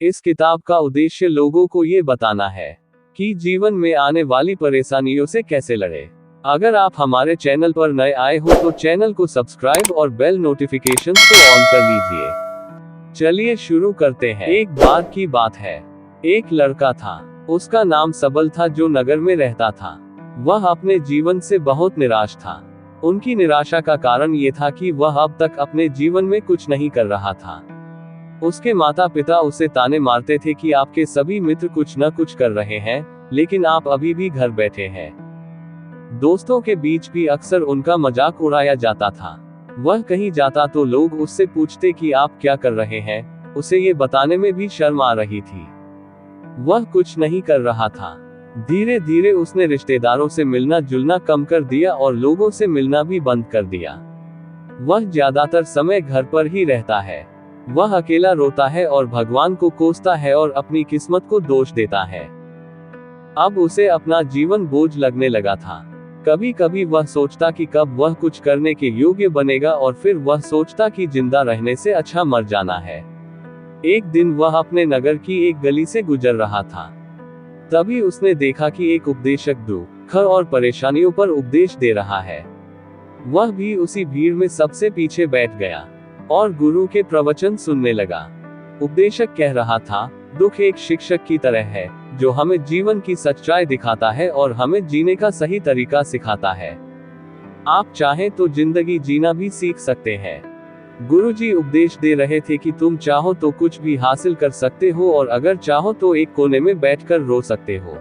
इस किताब का उद्देश्य लोगों को ये बताना है कि जीवन में आने वाली परेशानियों से कैसे लड़े। अगर आप हमारे चैनल पर नए आए हो तो चैनल को सब्सक्राइब और बेल नोटिफिकेशंस को ऑन कर लीजिए। चलिए शुरू करते हैं। एक बार की बात है, एक लड़का था। उसका नाम सबल था, जो नगर में रहता था। वह अपने जीवन से बहुत निराश था। उनकी निराशा का कारण ये था कि वह अब तक अपने जीवन में कुछ नहीं कर रहा था। उसके माता पिता उसे ताने मारते थे कि आपके सभी मित्र कुछ न कुछ कर रहे हैं, लेकिन आप अभी भी घर बैठे हैं। दोस्तों के बीच भी अक्सर उनका मजाक उड़ाया जाता था। वह कहीं जाता तो लोग उससे पूछते कि आप क्या कर रहे हैं। उसे ये बताने में भी शर्म आ रही थी। वह कुछ नहीं कर रहा था। धीरे धीरे उसने रिश्तेदारों से मिलना जुलना कम कर दिया और लोगों से मिलना भी बंद कर दिया। वह ज्यादातर समय घर पर ही रहता है। वह अकेला रोता है और भगवान को कोसता है और अपनी किस्मत को दोष देता है। अब उसे अपना जीवन बोझ लगने लगा था। कभी कभी वह सोचता कि कब वह कुछ करने के योग्य बनेगा, और फिर वह सोचता कि जिंदा रहने से अच्छा मर जाना है। एक दिन वह अपने नगर की एक गली से गुजर रहा था। तभी उसने देखा कि एक उपदेशक दुख और परेशानियों पर उपदेश दे रहा है। वह भी उसी भीड़ में सबसे पीछे बैठ गया और गुरु के प्रवचन सुनने लगा। उपदेशक कह रहा था, दुख एक शिक्षक की तरह है, जो हमें जीवन की सच्चाई दिखाता है और हमें जीने का सही तरीका सिखाता है। आप चाहें तो जिंदगी जीना भी सीख सकते हैं। गुरुजी उपदेश दे रहे थे कि तुम चाहो तो कुछ भी हासिल कर सकते हो, और अगर चाहो तो एक कोने में बैठकर रो सकते हो।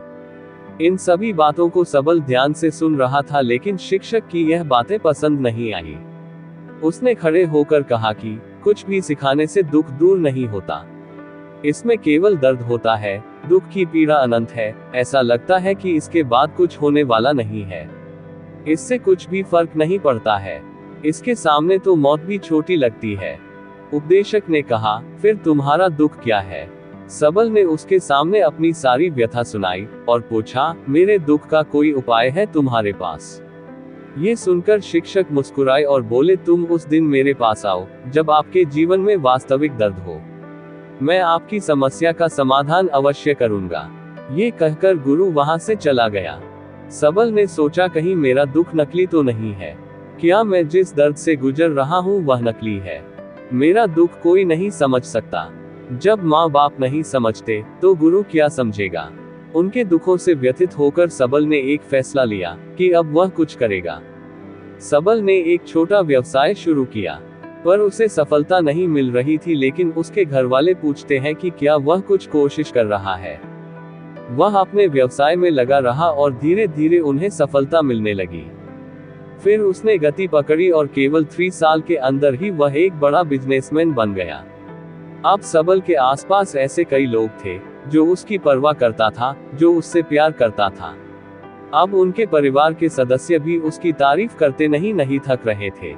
इन सभी बातों को सबल ध्यान से सुन रहा था, लेकिन शिक्षक की यह बातें पसंद नहीं आई। उसने खड़े होकर कहा कि कुछ भी सिखाने से दुख दूर नहीं होता। इसमें केवल दर्द होता है। दुख की पीड़ा अनंत है। ऐसा लगता है कि इसके बाद कुछ होने वाला नहीं है। इससे कुछ भी फर्क नहीं पड़ता है। इसके सामने तो मौत भी छोटी लगती है। उपदेशक ने कहा, फिर तुम्हारा दुख क्या है? सबल ने उसके सामने अपनी सारी व्यथा सुनाई और पूछा, मेरे दुख का कोई उपाय है तुम्हारे पास? ये सुनकर शिक्षक मुस्कुराए और बोले, तुम उस दिन मेरे पास आओ जब आपके जीवन में वास्तविक दर्द हो। मैं आपकी समस्या का समाधान अवश्य करूंगा। ये कहकर गुरु वहां से चला गया। सबल ने सोचा, कहीं मेरा दुख नकली तो नहीं है? क्या मैं जिस दर्द से गुजर रहा हूँ वह नकली है? मेरा दुख कोई नहीं समझ सकता। जब माँ बाप नहीं समझते तो गुरु क्या समझेगा? उनके दुखों से व्यथित होकर सबल ने एक फैसला लिया कि अब वह कुछ करेगा। सबल ने एक छोटा व्यवसाय शुरू किया, पर उसे सफलता नहीं मिल रही थी। लेकिन उसके घर वाले पूछते हैं कि क्या वह कुछ कोशिश कर रहा है। वह अपने व्यवसाय में लगा रहा और धीरे धीरे उन्हें सफलता मिलने लगी। फिर उसने गति पकड़ी और केवल 3 साल के अंदर ही वह एक बड़ा बिजनेसमैन बन गया। अब सबल के आसपास ऐसे कई लोग थे जो उसकी परवाह करता था, जो उससे प्यार करता था। अब उनके परिवार के सदस्य भी उसकी तारीफ करते नहीं थक रहे थे।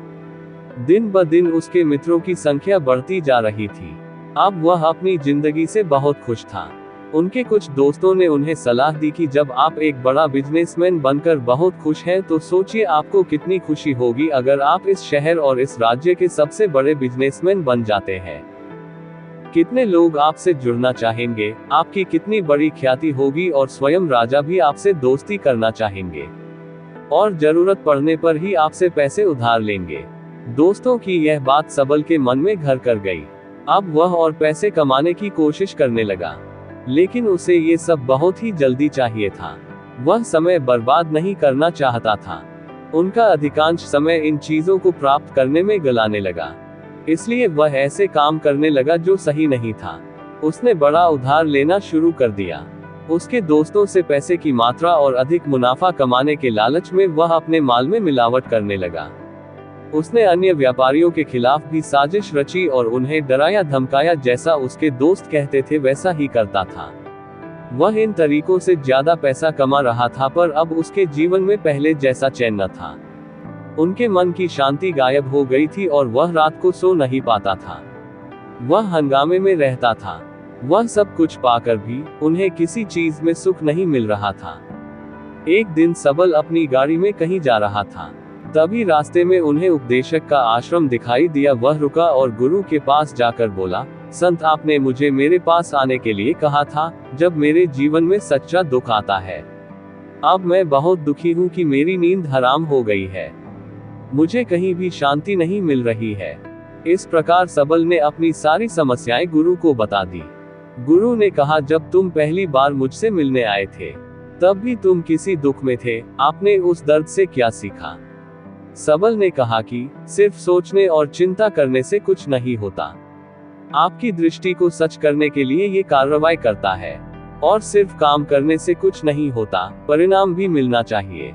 दिन ब दिन उसके मित्रों की संख्या बढ़ती जा रही थी। अब वह अपनी जिंदगी से बहुत खुश था। उनके कुछ दोस्तों ने उन्हें सलाह दी कि जब आप एक बड़ा बिजनेसमैन बनकर बहुत खुश हैं, तो सोचिए आपको कितनी खुशी होगी अगर आप इस शहर और इस राज्य के सबसे बड़े बिजनेसमैन बन जाते हैं। कितने लोग आपसे जुड़ना चाहेंगे, आपकी कितनी बड़ी ख्याति होगी, और स्वयं राजा भी आपसे दोस्ती करना चाहेंगे और जरूरत पड़ने पर ही आपसे पैसे उधार लेंगे। दोस्तों की यह बात सबल के मन में घर कर गई। अब वह और पैसे कमाने की कोशिश करने लगा, लेकिन उसे ये सब बहुत ही जल्दी चाहिए था। वह समय बर्बाद नहीं करना चाहता था। उनका अधिकांश समय इन चीजों को प्राप्त करने में गलाने लगा। इसलिए वह ऐसे काम करने लगा जो सही नहीं था। उसने बड़ा उधार लेना शुरू कर दिया। उसके दोस्तों से पैसे की मात्रा और अधिक मुनाफा कमाने के लालच में वह अपने माल में मिलावट करने लगा। उसने अन्य व्यापारियों के खिलाफ भी साजिश रची और उन्हें डराया धमकाया। जैसा उसके दोस्त कहते थे वैसा ही करता था। वह इन तरीकों से ज्यादा पैसा कमा रहा था, पर अब उसके जीवन में पहले जैसा चैन न था। उनके मन की शांति गायब हो गई थी और वह रात को सो नहीं पाता था। वह हंगामे में रहता था। वह सब कुछ पाकर भी उन्हें किसी चीज में सुख नहीं मिल रहा था। एक दिन सबल अपनी गाड़ी में कहीं जा रहा था। तभी रास्ते में उन्हें उपदेशक का आश्रम दिखाई दिया। वह रुका और गुरु के पास जाकर बोला, संत, आपने मुझे मेरे पास आने के लिए कहा था जब मेरे जीवन में सच्चा दुख आता है। अब मैं बहुत दुखी हूँ कि मेरी नींद हराम हो गई है। मुझे कहीं भी शांति नहीं मिल रही है। इस प्रकार सबल ने अपनी सारी समस्याएं गुरु को बता दी। गुरु ने कहा, जब तुम पहली बार मुझसे मिलने आए थे तब भी तुम किसी दुख में थे, आपने उस दर्द से क्या सीखा? सबल ने कहा कि सिर्फ सोचने और चिंता करने से कुछ नहीं होता। आपकी दृष्टि को सच करने के लिए ये कार्रवाई करता है, और सिर्फ काम करने से कुछ नहीं होता, परिणाम भी मिलना चाहिए।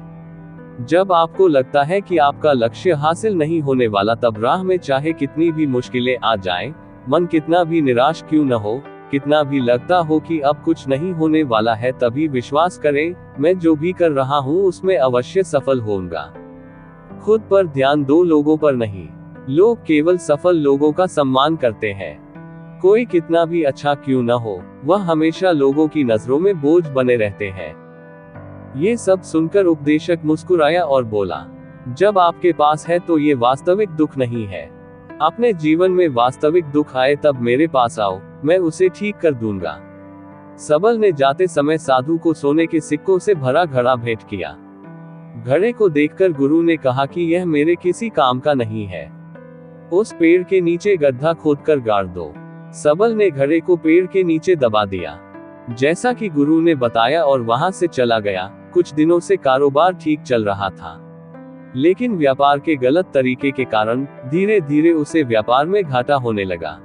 जब आपको लगता है कि आपका लक्ष्य हासिल नहीं होने वाला, तब राह में चाहे कितनी भी मुश्किलें आ जाएं, मन कितना भी निराश क्यों न हो, कितना भी लगता हो कि अब कुछ नहीं होने वाला है, तभी विश्वास करें, मैं जो भी कर रहा हूं उसमें अवश्य सफल होऊंगा। खुद पर ध्यान दो, लोगों पर नहीं। लोग केवल सफल लोगों का सम्मान करते हैं। कोई कितना भी अच्छा क्यों न हो, वह हमेशा लोगों की नजरों में बोझ बने रहते हैं। ये सब सुनकर उपदेशक मुस्कुराया और बोला, जब आपके पास है तो ये वास्तविक दुख नहीं है। अपने जीवन में वास्तविक दुख आए तब मेरे पास आओ, मैं उसे ठीक कर दूंगा। सबल ने जाते समय साधु को सोने के सिक्कों से भरा घड़ा भेंट किया। घड़े को देखकर गुरु ने कहा कि यह मेरे किसी काम का नहीं है। उस पेड़ के नीचे गड्ढा खोदकर गाड़ दो। सबल ने घड़े को पेड़ के नीचे दबा दिया, जैसा कि गुरु ने बताया, और वहां से चला गया। कुछ दिनों से कारोबार ठीक चल रहा था, लेकिन व्यापार के गलत तरीके के कारण धीरे धीरे उसे व्यापार में घाटा होने लगा।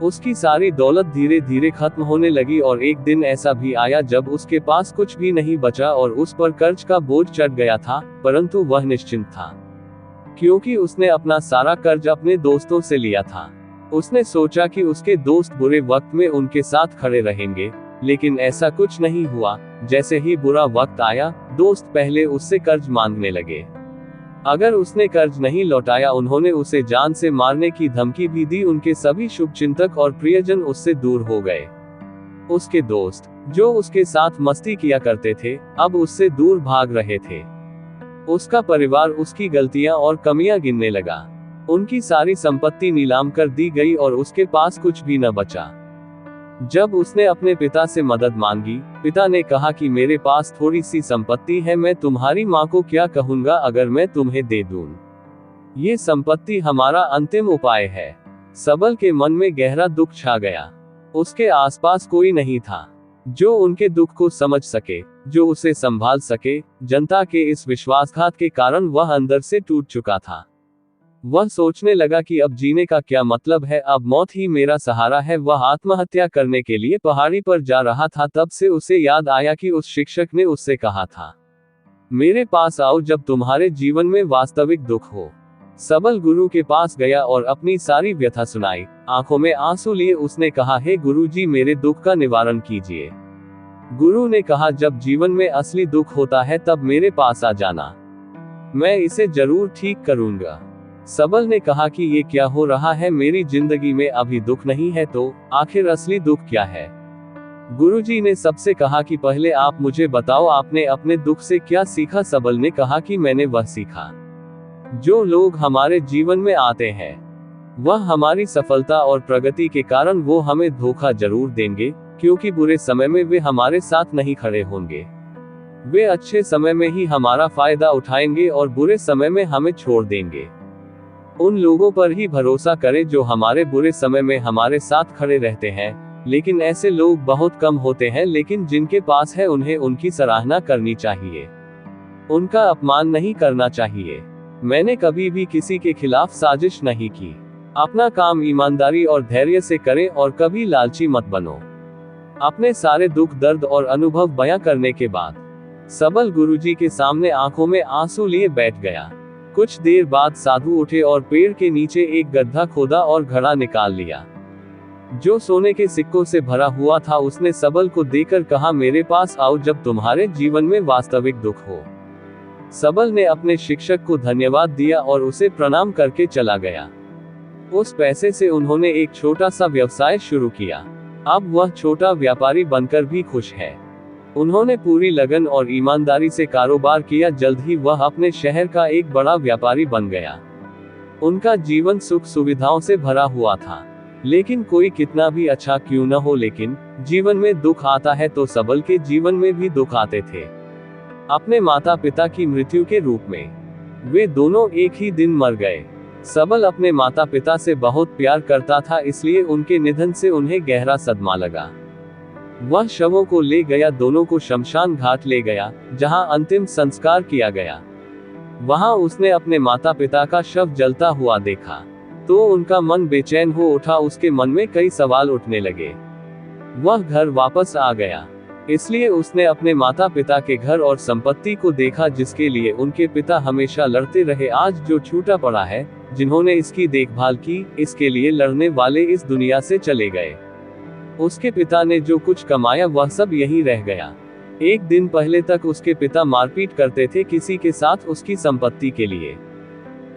उसकी सारी दौलत धीरे धीरे खत्म होने लगी, और एक दिन ऐसा भी आया जब उसके पास कुछ भी नहीं बचा और उस पर कर्ज का बोझ चढ़ गया था, परंतु वह निश्चिंत था, क्योंकि उसने अपना सारा कर्ज अपने दोस्तों से लिया था। उसने सोचा कि उसके दोस्त बुरे वक्त में उनके साथ खड़े रहेंगे, लेकिन ऐसा कुछ नहीं हुआ। जैसे ही बुरा वक्त आया, दोस्त पहले उससे कर्ज मांगने लगे। अगर उसने कर्ज नहीं लौटाया, उन्होंने उसे जान से मारने की धमकी भी दी। उनके सभी शुभचिंतक और प्रियजन उससे दूर हो गए। उसके दोस्त, जो उसके साथ मस्ती किया करते थे, अब उससे दूर भाग रहे थे। उसका परिवार उसकी गलतियां और कमियां गिनने लगा। उनकी सारी संपत्ति नीलाम कर दी गई और उसके पास कुछ भी न बचा। जब उसने अपने पिता से मदद मांगी, पिता ने कहा कि मेरे पास थोड़ी सी संपत्ति है, मैं तुम्हारी माँ को क्या कहूँगा अगर मैं तुम्हें दे दूं? ये संपत्ति हमारा अंतिम उपाय है। सबल के मन में गहरा दुख छा गया। उसके आसपास कोई नहीं था जो उनके दुख को समझ सके, जो उसे संभाल सके। जनता के इस विश्वासघात के कारण वह अंदर से टूट चुका था। वह सोचने लगा कि अब जीने का क्या मतलब है, अब मौत ही मेरा सहारा है। वह आत्महत्या करने के लिए पहाड़ी पर जा रहा था, तब से उसे याद आया कि उस शिक्षक ने उससे कहा था, मेरे पास आओ जब तुम्हारे जीवन में वास्तविक दुख हो। सबल गुरु के पास गया और अपनी सारी व्यथा सुनाई। आंखों में आंसू लिए उसने कहा, हे गुरुजी, मेरे दुख का निवारण कीजिए। गुरु ने कहा, जब जीवन में असली दुख होता है तब मेरे पास आ जाना, मैं इसे जरूर ठीक करूंगा। सबल ने कहा कि ये क्या हो रहा है, मेरी जिंदगी में अभी दुख नहीं है, तो आखिर असली दुख क्या है? गुरुजी ने सबसे कहा कि पहले आप मुझे बताओ, आपने अपने दुख से क्या सीखा? सबल ने कहा कि मैंने वह सीखा, जो लोग हमारे जीवन में आते हैं वह हमारी सफलता और प्रगति के कारण वो हमें धोखा जरूर देंगे, क्योंकि बुरे समय में वे हमारे साथ नहीं खड़े होंगे। वे अच्छे समय में ही हमारा फायदा उठाएंगे और बुरे समय में हमें छोड़ देंगे। उन लोगों पर ही भरोसा करें जो हमारे बुरे समय में हमारे साथ खड़े रहते हैं, लेकिन ऐसे लोग बहुत कम होते हैं। लेकिन जिनके पास है उन्हें उनकी सराहना करनी चाहिए, उनका अपमान नहीं करना चाहिए। मैंने कभी भी किसी के खिलाफ साजिश नहीं की। अपना काम ईमानदारी और धैर्य से करें और कभी लालची मत बनो। अपने सारे दुख दर्द और अनुभव बयां करने के बाद सबल गुरुजी के सामने आंखों में आंसू लिए बैठ गया। कुछ देर बाद साधु उठे और पेड़ के नीचे एक गड्ढा खोदा और घड़ा निकाल लिया, जो सोने के सिक्कों से भरा हुआ था। उसने सबल को देकर कहा, मेरे पास आओ जब तुम्हारे जीवन में वास्तविक दुख हो। सबल ने अपने शिक्षक को धन्यवाद दिया और उसे प्रणाम करके चला गया। उस पैसे से उन्होंने एक छोटा सा व्यवसाय शुरू किया। अब वह छोटा व्यापारी बनकर भी खुश है। उन्होंने पूरी लगन और ईमानदारी से कारोबार किया। जल्द ही वह अपने शहर का एक बड़ा व्यापारी बन गया। उनका जीवन सुख सुविधाओं से भरा हुआ था। लेकिन कोई कितना भी अच्छा क्यों न हो, लेकिन जीवन में दुख आता है तो सबल के जीवन में भी दुख आते थे। अपने माता पिता की मृत्यु के रूप में वे दोनों एक ही दिन मर गए। सबल अपने माता पिता से बहुत प्यार करता था, इसलिए उनके निधन से उन्हें गहरा सदमा लगा। वह शवों को ले गया, दोनों को शमशान घाट ले गया, जहां अंतिम संस्कार किया गया। वहां उसने अपने माता पिता का शव जलता हुआ देखा तो उनका मन बेचैन हो उठा। उसके मन में कई सवाल उठने लगे। वह घर वापस आ गया, इसलिए उसने अपने माता पिता के घर और संपत्ति को देखा, जिसके लिए उनके पिता हमेशा लड़ते रहे। आज जो छूटा पड़ा है, जिन्होंने इसकी देखभाल की, इसके लिए लड़ने वाले इस दुनिया से चले गए। उसके पिता ने जो कुछ कमाया वह सब यहीं रह गया। एक दिन पहले तक उसके पिता मारपीट करते थे किसी के साथ उसकी संपत्ति के लिए।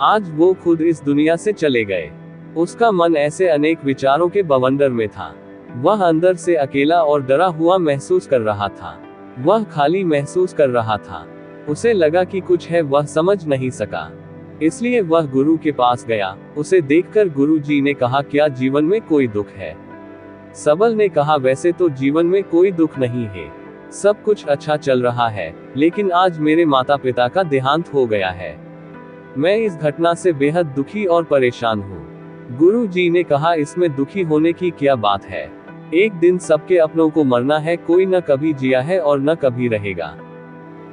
आज वो खुद इस दुनिया से चले गए। उसका मन ऐसे अनेक विचारों के बवंडर में था। वह अंदर से अकेला और डरा हुआ महसूस कर रहा था। वह खाली महसूस कर रहा था। उसे लगा कि कुछ है, वह समझ नहीं सका। इसलिए वह गुरु के पास गया। उसे देखकर गुरु जी ने कहा, क्या जीवन में कोई दुख है? सबल ने कहा, वैसे तो जीवन में कोई दुख नहीं है, सब कुछ अच्छा चल रहा है, लेकिन आज मेरे माता पिता का देहांत हो गया है। मैं इस घटना से बेहद दुखी और परेशान हूँ। गुरु जी ने कहा, इसमें दुखी होने की क्या बात है? एक दिन सबके अपनों को मरना है। कोई न कभी जिया है और न कभी रहेगा।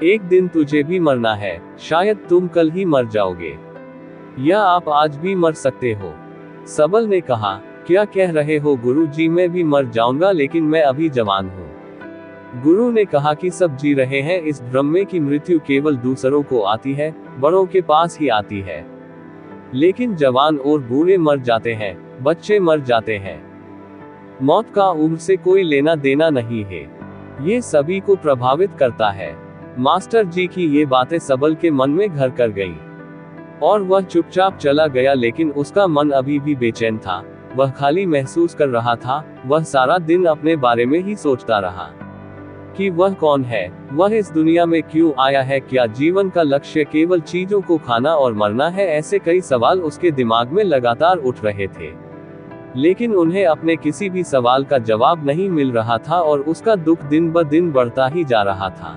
एक दिन तुझे भी मरना है। शायद तुम कल ही मर जाओगे, या आप आज भी मर सकते हो। सबल ने कहा, क्या कह रहे हो गुरु जी? मैं भी मर जाऊंगा, लेकिन मैं अभी जवान हूँ। गुरु ने कहा कि सब जी रहे हैं इस भ्रम में कि मृत्यु केवल दूसरों को आती है, बड़ों के पास ही आती है। लेकिन जवान और बूढ़े मर जाते हैं, बच्चे मर जाते हैं। मौत का उम्र से कोई लेना देना नहीं है। ये सभी को प्रभावित करता है। मास्टर जी की ये बातें सबल के मन में घर कर गईं, और वह चुपचाप चला गया। लेकिन उसका मन अभी भी बेचैन था। वह खाली महसूस कर रहा था। वह सारा दिन अपने बारे में ही सोचता रहा कि वह कौन है, वह इस दुनिया में क्यों आया है, क्या जीवन का लक्ष्य केवल चीजों को खाना और मरना है? ऐसे कई सवाल उसके दिमाग में लगातार उठ रहे थे, लेकिन उन्हें अपने किसी भी सवाल का जवाब नहीं मिल रहा था और उसका दुख दिन ब दिन बढ़ता ही जा रहा था।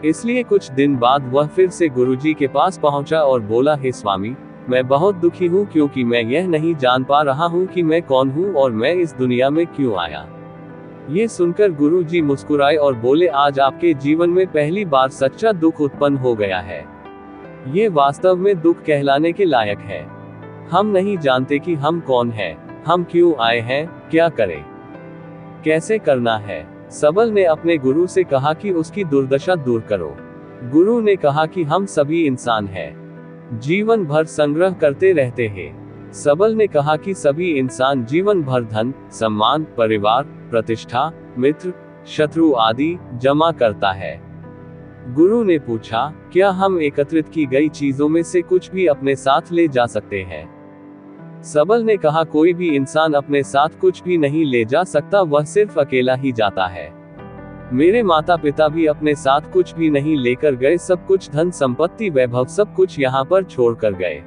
इसलिए कुछ दिन बाद वह फिर से गुरुजी के पास पहुंचा और बोला, हे स्वामी, मैं बहुत दुखी हूँ, क्योंकि मैं यह नहीं जान पा रहा हूँ कि मैं कौन हूँ और मैं इस दुनिया में क्यों आया। ये सुनकर गुरुजी मुस्कुराए और बोले, आज आपके जीवन में पहली बार सच्चा दुख उत्पन्न हो गया है। ये वास्तव में दुख कहलाने के लायक है। हम नहीं जानते कि हम कौन हैं, हम क्यों आए हैं, क्या करें, कैसे करना है। सबल ने अपने गुरु से कहा कि उसकी दुर्दशा दूर करो। गुरु ने कहा कि हम सभी इंसान हैं, जीवन भर संग्रह करते रहते हैं। सबल ने कहा कि सभी इंसान जीवन भर धन, सम्मान, परिवार, प्रतिष्ठा, मित्र, शत्रु आदि जमा करता है। गुरु ने पूछा, क्या हम एकत्रित की गई चीजों में से कुछ भी अपने साथ ले जा सकते हैं? सबल ने कहा, कोई भी इंसान अपने साथ कुछ भी नहीं ले जा सकता, वह सिर्फ अकेला ही जाता है। मेरे माता पिता भी अपने साथ कुछ भी नहीं लेकर गए, सब कुछ धन संपत्ति वैभव सब कुछ यहाँ पर छोड़ कर गए।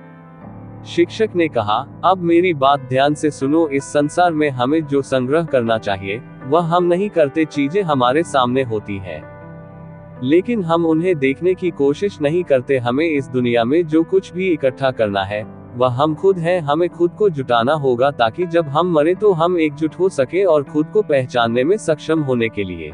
शिक्षक ने कहा, अब मेरी बात ध्यान से सुनो, इस संसार में हमें जो संग्रह करना चाहिए वह हम नहीं करते। चीजें हमारे सामने होती हैं, लेकिन हम उन्हें देखने की कोशिश नहीं करते। हमें इस दुनिया में जो कुछ भी इकट्ठा करना है वह हम खुद हैं। हमें खुद को जुटाना होगा, ताकि जब हम मरे तो हम एकजुट हो सके और खुद को पहचानने में सक्षम होने के लिए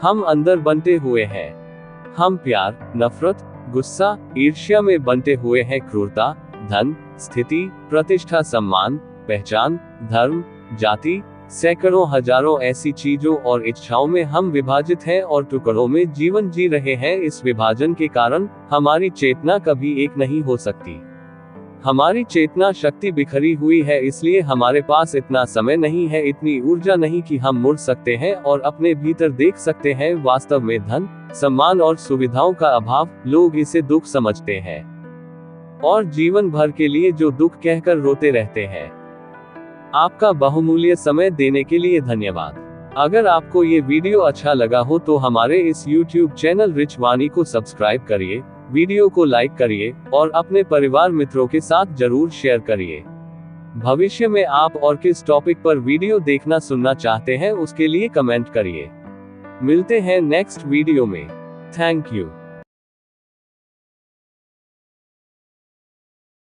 हम अंदर बंटे हुए हैं। हम प्यार, नफरत, गुस्सा, ईर्ष्या में बंटे हुए हैं। क्रूरता, धन, स्थिति, प्रतिष्ठा, सम्मान, पहचान, धर्म, जाति, सैकड़ों हजारों ऐसी चीजों और इच्छाओं में हम विभाजित हैं और टुकड़ों में जीवन जी रहे हैं। इस विभाजन के कारण हमारी चेतना कभी एक नहीं हो सकती। हमारी चेतना शक्ति बिखरी हुई है, इसलिए हमारे पास इतना समय नहीं है, इतनी ऊर्जा नहीं कि हम मुड़ सकते हैं और अपने भीतर देख सकते हैं। वास्तव में धन, सम्मान और सुविधाओं का अभाव, लोग इसे दुख समझते हैं और जीवन भर के लिए जो दुख कहकर रोते रहते हैं। आपका बहुमूल्य समय देने के लिए धन्यवाद। अगर आपको ये वीडियो अच्छा लगा हो तो हमारे इस YouTube चैनल रिच वाणी को सब्सक्राइब करिए, वीडियो को लाइक करिए और अपने परिवार मित्रों के साथ जरूर शेयर करिए। भविष्य में आप और किस टॉपिक पर वीडियो देखना सुनना चाहते हैं उसके लिए कमेंट करिए। मिलते हैं नेक्स्ट वीडियो में। Thank you.